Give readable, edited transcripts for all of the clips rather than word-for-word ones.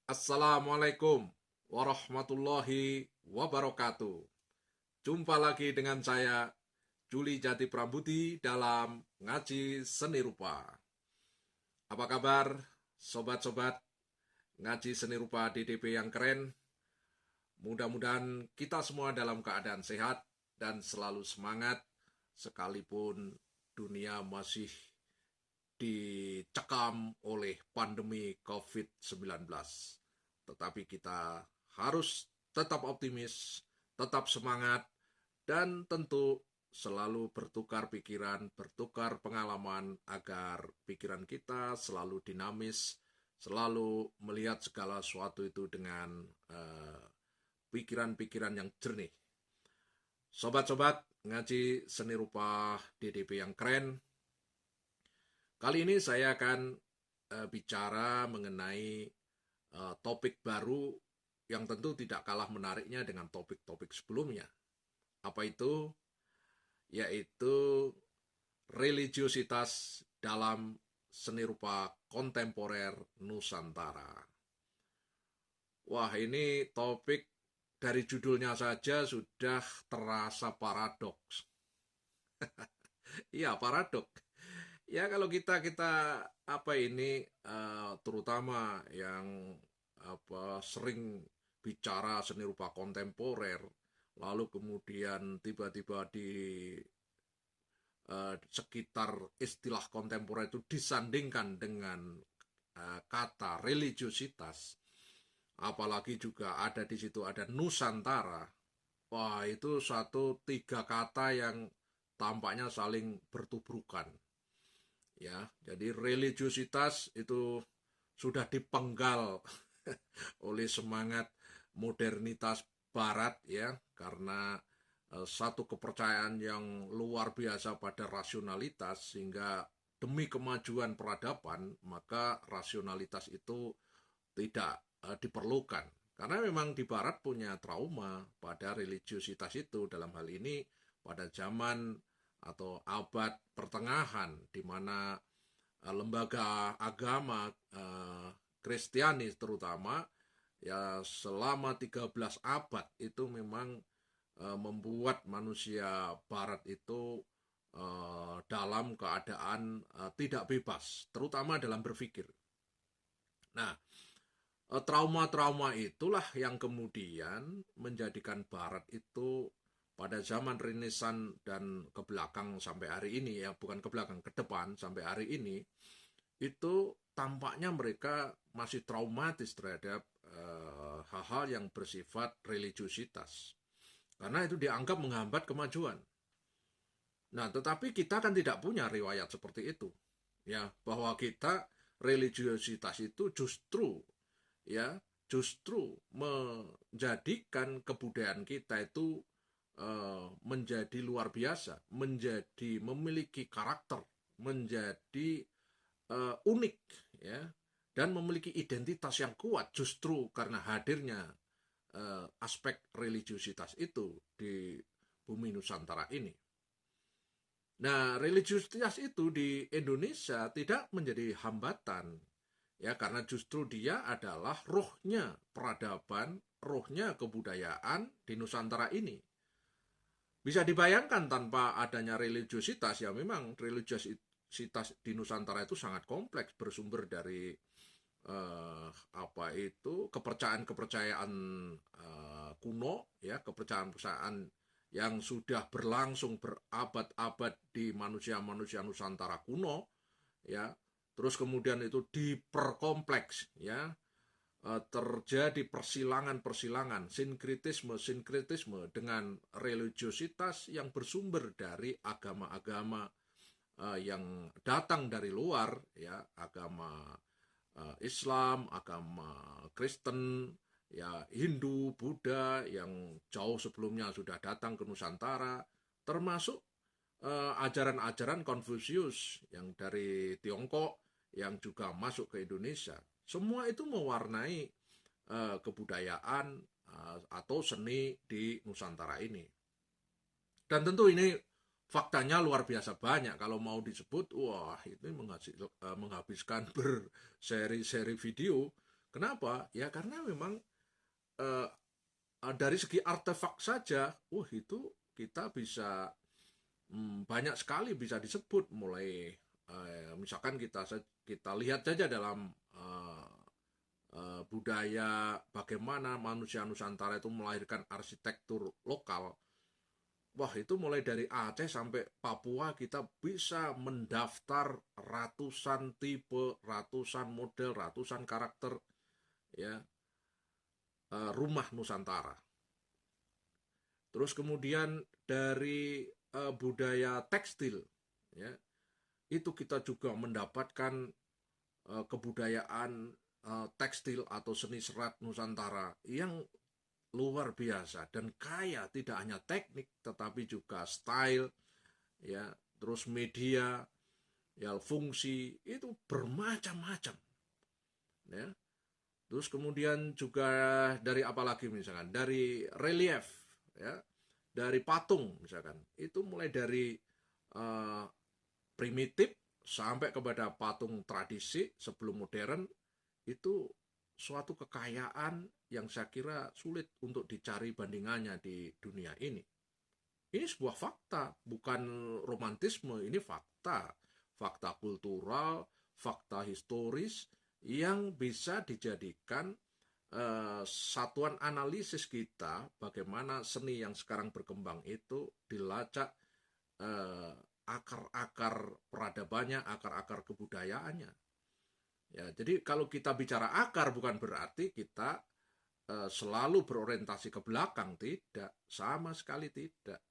Assalamualaikum warahmatullahi wabarakatuh. Jumpa lagi dengan saya, Juli Jati Prabuti dalam Ngaji Seni Rupa. Apa kabar, sobat-sobat Ngaji Seni Rupa DDP yang keren? Mudah-mudahan kita semua dalam keadaan sehat dan selalu semangat, sekalipun dunia masih dicekam oleh pandemi COVID-19. Tetapi kita harus tetap optimis, tetap semangat, dan tentu selalu bertukar pikiran, bertukar pengalaman agar pikiran kita selalu dinamis, selalu melihat segala sesuatu itu dengan pikiran-pikiran yang jernih. Sobat-sobat ngaji seni rupa DDP yang keren, kali ini saya akan bicara mengenai topik baru yang tentu tidak kalah menariknya dengan topik-topik sebelumnya. Apa itu? Yaitu religiositas dalam seni rupa kontemporer Nusantara. Wah, ini topik dari judulnya saja sudah terasa paradoks. Iya, paradoks. Ya kalau kita apa ini terutama yang sering bicara seni rupa kontemporer, lalu kemudian tiba-tiba di sekitar istilah kontemporer itu disandingkan dengan kata religiositas, apalagi juga ada di situ ada Nusantara. Wah, itu satu tiga kata yang tampaknya saling bertubrukan. Ya, jadi religiositas itu sudah dipenggal oleh semangat modernitas barat ya, karena satu kepercayaan yang luar biasa pada rasionalitas, sehingga demi kemajuan peradaban maka rasionalitas itu tidak diperlukan, karena memang di barat punya trauma pada religiositas itu, dalam hal ini pada zaman atau abad pertengahan, di mana lembaga agama Kristiani terutama ya selama 13 abad itu memang membuat manusia barat itu dalam keadaan tidak bebas, terutama dalam berpikir. Nah, trauma-trauma itulah yang kemudian menjadikan barat itu pada zaman Renaissance dan ke belakang sampai hari ini, ya bukan ke belakang, ke depan sampai hari ini, itu tampaknya mereka masih traumatis terhadap hal-hal yang bersifat religiositas, karena itu dianggap menghambat kemajuan. Nah, tetapi kita kan tidak punya riwayat seperti itu, ya, bahwa kita religiositas itu justru menjadikan kebudayaan kita itu menjadi luar biasa, menjadi memiliki karakter, menjadi unik, ya, dan memiliki identitas yang kuat justru karena hadirnya aspek religiositas itu di bumi Nusantara ini. Nah, religiositas itu di Indonesia tidak menjadi hambatan, ya, karena justru dia adalah rohnya peradaban, rohnya kebudayaan di Nusantara ini. Bisa dibayangkan tanpa adanya religiositas, ya memang religiositas di Nusantara itu sangat kompleks, bersumber dari kepercayaan-kepercayaan kuno, ya, kepercayaan-kepercayaan yang sudah berlangsung berabad-abad di manusia-manusia Nusantara kuno, ya, terus kemudian itu diperkompleks, ya, terjadi persilangan-persilangan, sinkretisme dengan religiositas yang bersumber dari agama-agama yang datang dari luar, ya, agama Islam, agama Kristen, ya, Hindu, Buddha yang jauh sebelumnya sudah datang ke Nusantara, termasuk ajaran-ajaran Konfusius yang dari Tiongkok yang juga masuk ke Indonesia. Semua itu mewarnai kebudayaan atau seni di Nusantara ini. Dan tentu ini faktanya luar biasa banyak. Kalau mau disebut, wah itu menghabiskan berseri-seri video. Kenapa? Ya karena memang eh, dari segi artefak saja, itu kita bisa banyak sekali bisa disebut, mulai misalkan kita lihat saja dalam budaya bagaimana manusia Nusantara itu melahirkan arsitektur lokal. Wah, itu mulai dari Aceh sampai Papua kita bisa mendaftar ratusan tipe, ratusan model, ratusan karakter, ya, rumah Nusantara. Terus kemudian dari budaya tekstil, ya, itu kita juga mendapatkan kebudayaan tekstil atau seni serat Nusantara yang luar biasa dan kaya, tidak hanya teknik tetapi juga style, ya, terus media, ya, fungsi itu bermacam-macam, ya. Terus kemudian juga dari apa lagi, misalkan dari relief, ya, dari patung misalkan, itu mulai dari uh, primitif sampai kepada patung tradisi sebelum modern, itu suatu kekayaan yang saya kira sulit untuk dicari bandingannya di dunia ini. Ini sebuah fakta, bukan romantisme, ini fakta. Fakta kultural, fakta historis yang bisa dijadikan satuan analisis kita bagaimana seni yang sekarang berkembang itu dilacak eh, akar-akar peradabannya, akar-akar kebudayaannya. Ya, jadi kalau kita bicara akar bukan berarti kita selalu berorientasi ke belakang, tidak, sama sekali tidak.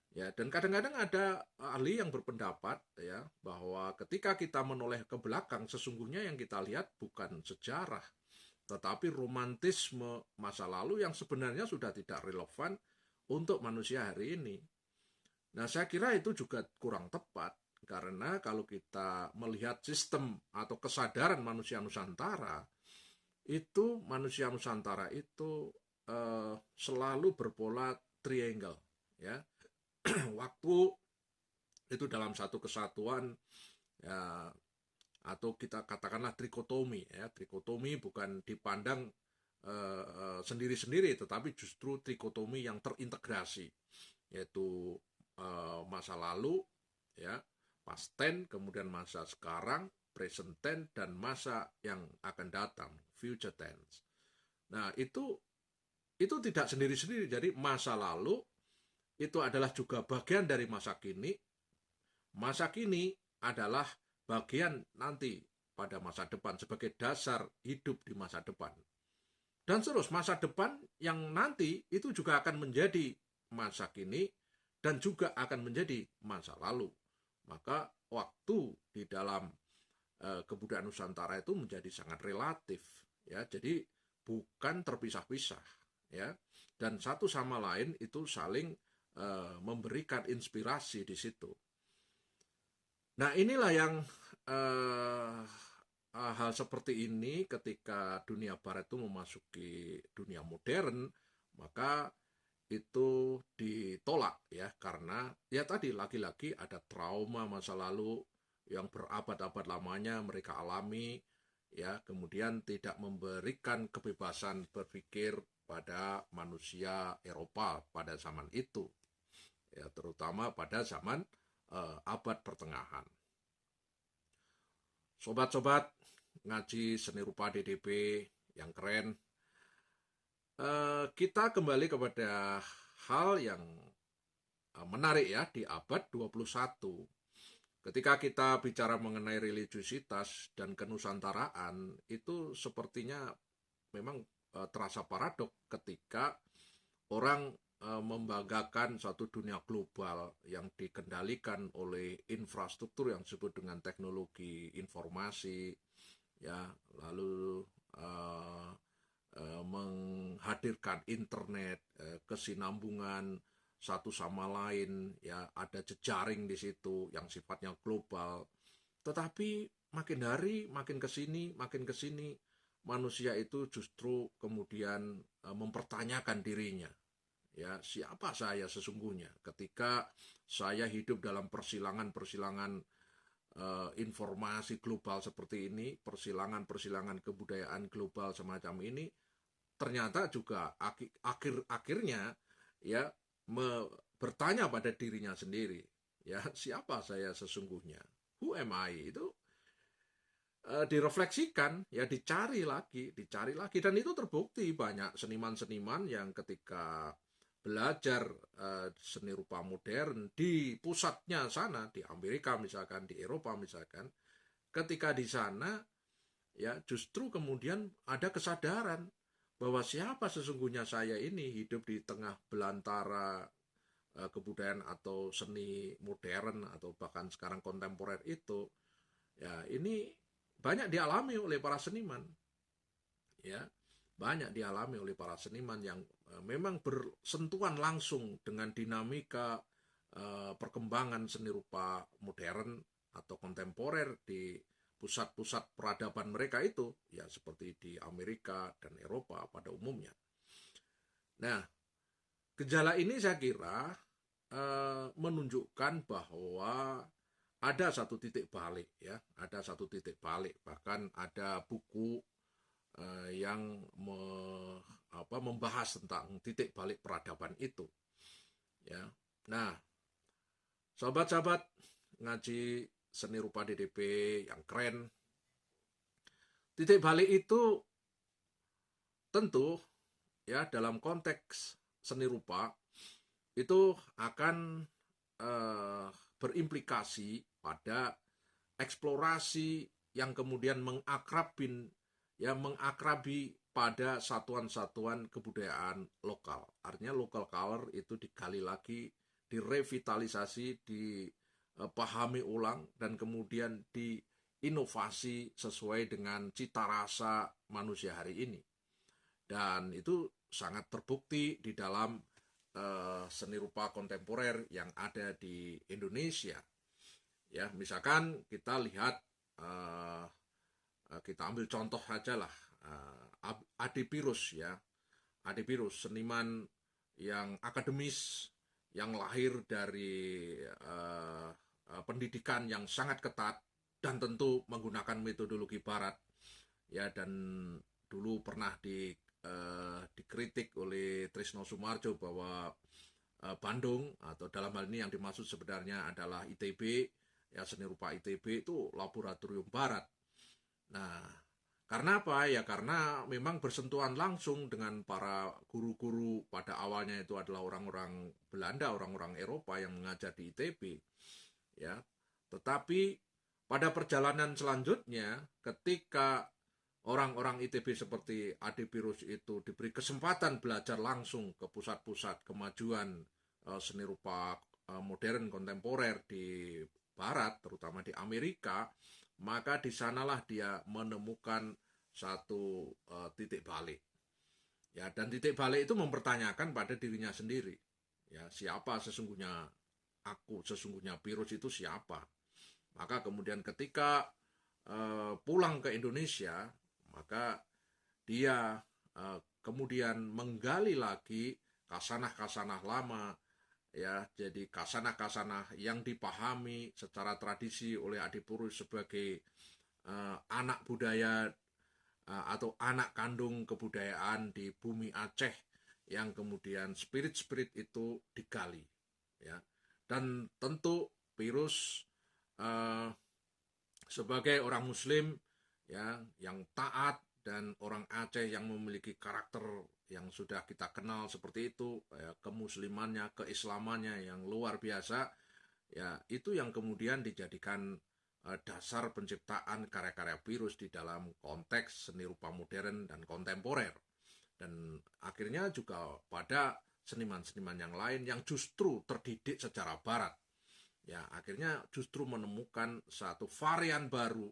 Ya, dan kadang-kadang ada ahli yang berpendapat, ya, bahwa ketika kita menoleh ke belakang, sesungguhnya yang kita lihat bukan sejarah, tetapi romantisme masa lalu yang sebenarnya sudah tidak relevan untuk manusia hari ini. Nah, saya kira itu juga kurang tepat, karena kalau kita melihat sistem atau kesadaran manusia Nusantara, itu manusia Nusantara itu selalu berpola triangle, ya. Waktu itu dalam satu kesatuan, ya, atau kita katakanlah trikotomi, ya. Trikotomi bukan dipandang sendiri-sendiri, tetapi justru trikotomi yang terintegrasi, yaitu masa lalu, ya, past tense, kemudian masa sekarang, present tense, dan masa yang akan datang, future tense. Nah, itu tidak sendiri-sendiri. Jadi masa lalu itu adalah juga bagian dari masa kini. Masa kini adalah bagian nanti pada masa depan sebagai dasar hidup di masa depan. Dan terus masa depan yang nanti itu juga akan menjadi masa kini dan juga akan menjadi masa lalu. Maka waktu di dalam kebudayaan Nusantara itu menjadi sangat relatif, ya. Jadi bukan terpisah-pisah, ya. Dan satu sama lain itu saling memberikan inspirasi di situ. Nah, inilah yang hal seperti ini ketika dunia barat itu memasuki dunia modern, maka itu ditolak, ya, karena ya tadi lagi-lagi ada trauma masa lalu yang berabad-abad lamanya mereka alami, ya, kemudian tidak memberikan kebebasan berpikir pada manusia Eropa pada zaman itu, ya, terutama pada zaman abad pertengahan. Sobat-sobat ngaji seni rupa DDP yang keren, kita kembali kepada hal yang menarik, ya, di abad 21. Ketika kita bicara mengenai religiusitas dan kenusantaraan, itu sepertinya memang terasa paradok ketika orang membanggakan suatu dunia global yang dikendalikan oleh infrastruktur yang disebut dengan teknologi informasi, ya, lalu menghadirkan internet, kesinambungan satu sama lain, ya, ada jejaring di situ yang sifatnya global. Tetapi makin hari, makin kesini, manusia itu justru kemudian mempertanyakan dirinya. Ya, siapa saya sesungguhnya ketika saya hidup dalam persilangan-persilangan informasi global seperti ini, persilangan-persilangan kebudayaan global semacam ini, ternyata juga akhirnya ya bertanya pada dirinya sendiri, ya siapa saya sesungguhnya, who am I, itu direfleksikan, ya dicari lagi, dan itu terbukti banyak seniman-seniman yang ketika belajar seni rupa modern di pusatnya sana, di Amerika misalkan, di Eropa misalkan, ketika di sana ya justru kemudian ada kesadaran bahwa siapa sesungguhnya saya ini, hidup di tengah belantara kebudayaan atau seni modern atau bahkan sekarang kontemporer itu, ya ini banyak dialami oleh para seniman, ya banyak dialami oleh para seniman yang memang bersentuhan langsung dengan dinamika perkembangan seni rupa modern atau kontemporer di pusat-pusat peradaban mereka itu, ya seperti di Amerika dan Eropa pada umumnya. Nah, gejala ini saya kira menunjukkan bahwa ada satu titik balik, ya, ada satu titik balik. Bahkan ada buku yang membahas tentang titik balik peradaban itu, ya. Nah, sahabat-sahabat ngaji seni rupa DDP yang keren, titik balik itu tentu ya dalam konteks seni rupa itu akan berimplikasi pada eksplorasi yang kemudian mengakrabi pada satuan-satuan kebudayaan lokal. Artinya local color itu digali lagi, direvitalisasi, dipahami ulang, dan kemudian diinovasi sesuai dengan cita rasa manusia hari ini. Dan itu sangat terbukti di dalam seni rupa kontemporer yang ada di Indonesia. Ya, misalkan kita lihat, kita ambil contoh saja lah, Adi Pirus, ya. Adi Pirus, seniman yang akademis, yang lahir dari pendidikan yang sangat ketat dan tentu menggunakan metodologi barat, ya, dan dulu pernah dikritik oleh Trisno Sumarjo bahwa Bandung, atau dalam hal ini yang dimaksud sebenarnya adalah ITB, ya seni rupa ITB itu laboratorium barat. Nah, karena apa? Ya karena memang bersentuhan langsung dengan para guru-guru, pada awalnya itu adalah orang-orang Belanda, orang-orang Eropa yang mengajar di ITB, ya. Tetapi pada perjalanan selanjutnya, ketika orang-orang ITB seperti Adi Pirus itu diberi kesempatan belajar langsung ke pusat-pusat kemajuan seni rupa modern kontemporer di Barat, terutama di Amerika, maka di sanalah dia menemukan satu titik balik. Ya, dan titik balik itu mempertanyakan pada dirinya sendiri. Ya, siapa sesungguhnya aku, sesungguhnya Pirus itu siapa? Maka kemudian ketika pulang ke Indonesia, maka dia kemudian menggali lagi kasanah-kasanah lama, ya, jadi kasanah-kasanah yang dipahami secara tradisi oleh Adi Pirus sebagai anak budaya atau anak kandung kebudayaan di bumi Aceh, yang kemudian spirit-spirit itu digali, ya. Dan tentu Pirus sebagai orang Muslim, ya, yang taat, dan orang Aceh yang memiliki karakter yang sudah kita kenal seperti itu, ya, kemuslimannya, keislamannya yang luar biasa, ya, itu yang kemudian dijadikan dasar penciptaan karya-karya Pirus di dalam konteks seni rupa modern dan kontemporer. Dan akhirnya juga pada seniman-seniman yang lain yang justru terdidik secara barat, ya, akhirnya justru menemukan satu varian baru,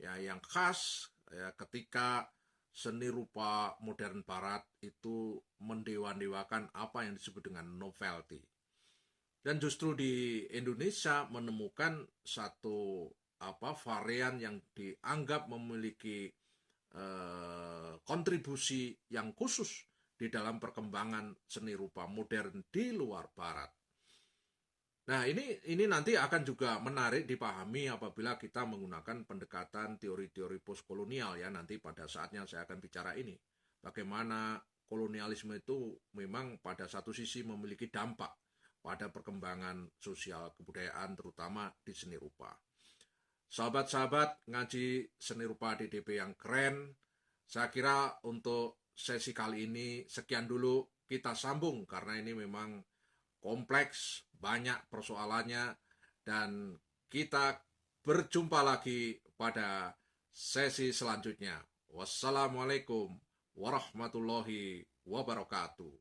ya, yang khas, ya, ketika seni rupa modern barat itu mendewa-dewakan apa yang disebut dengan novelty. Dan justru di Indonesia menemukan satu varian yang dianggap memiliki kontribusi yang khusus di dalam perkembangan seni rupa modern di luar barat. Nah, ini nanti akan juga menarik dipahami apabila kita menggunakan pendekatan teori-teori postkolonial ya. Nanti pada saatnya saya akan bicara ini. Bagaimana kolonialisme itu memang pada satu sisi memiliki dampak pada perkembangan sosial kebudayaan terutama di seni rupa. Sahabat-sahabat ngaji seni rupa DDP yang keren, saya kira untuk sesi kali ini sekian dulu, kita sambung karena ini memang kompleks, banyak persoalannya, dan kita berjumpa lagi pada sesi selanjutnya. Wassalamualaikum warahmatullahi wabarakatuh.